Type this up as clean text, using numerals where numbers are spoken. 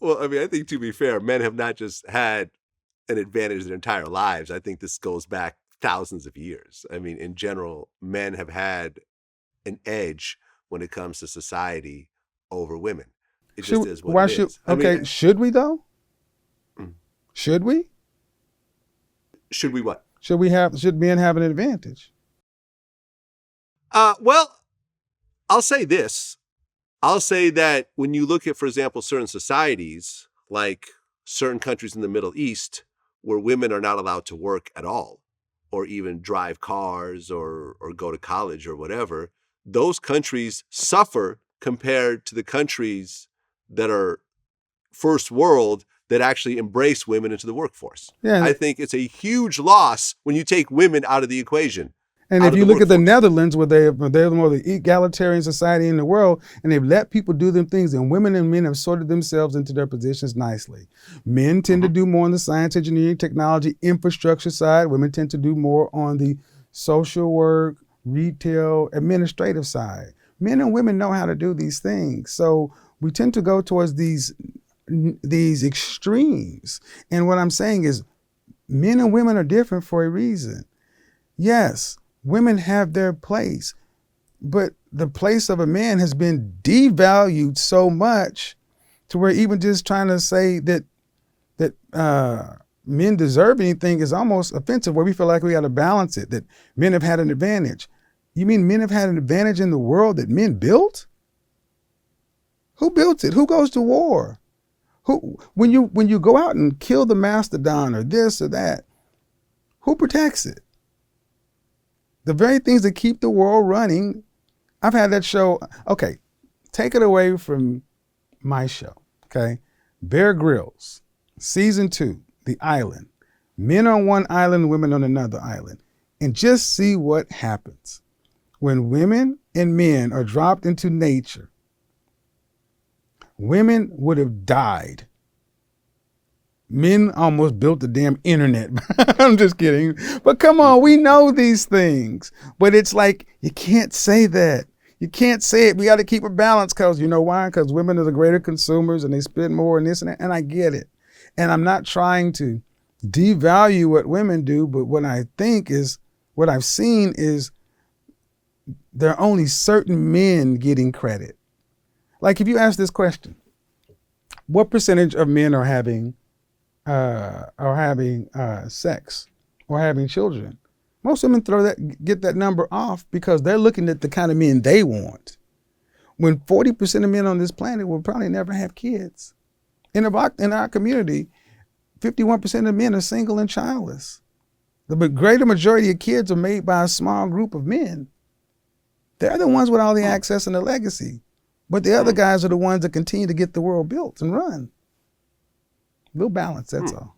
Well, I mean, I think to be fair, men have not just had an advantage their entire lives. I think this goes back thousands of years. I mean, in general, men have had an edge when it comes to society over women. It just is what it is. I mean, Should we though? mm, Should we? should we what? Should men have an advantage? Well, I'll say this. I'll say that when you look at, for example, certain societies, like certain countries in the Middle East, where women are not allowed to work at all, or even drive cars or go to college or whatever, those countries suffer compared to the countries that are first world that actually embrace women into the workforce. Yeah. I think it's a huge loss when you take women out of the equation. And if you look at the Netherlands, where they're the more the egalitarian society in the world, and they've let people do them things, and women and men have sorted themselves into their positions nicely. Men tend to do more on the science, engineering, technology, infrastructure side. Women tend to do more on the social work, retail, administrative side. Men and women know how to do these things. So we tend to go towards these extremes. And what I'm saying is men and women are different for a reason. Yes, women have their place, but the place of a man has been devalued so much to where even just trying to say that men deserve anything is almost offensive, where we feel like we got to balance it, that men have had an advantage. You mean men have had an advantage in the world that men built? Who built it? Who goes to war? When you go out and kill the mastodon or this or that, who protects it? The very things that keep the world running. I've had that show. Okay, take it away from my show. Okay, Bear Grylls, season 2, The Island. Men on one island, women on another island, and just see what happens when women and men are dropped into nature. Women would have died. Men almost built the damn internet. I'm just kidding. But come on, we know these things. But it's like, you can't say that. You can't say it. We got to keep a balance, because you know why? Because women are the greater consumers and they spend more and this and that. And I get it. And I'm not trying to devalue what women do, but what I think is, what I've seen is there are only certain men getting credit. Like if you ask this question, what percentage of men are having sex or having children? Most women get that number off because they're looking at the kind of men they want. When 40% of men on this planet will probably never have kids. In our community, 51% of men are single and childless. The greater majority of kids are made by a small group of men. They're the ones with all the access and the legacy. But the other guys are the ones that continue to get the world built and run. We'll balance, that's all.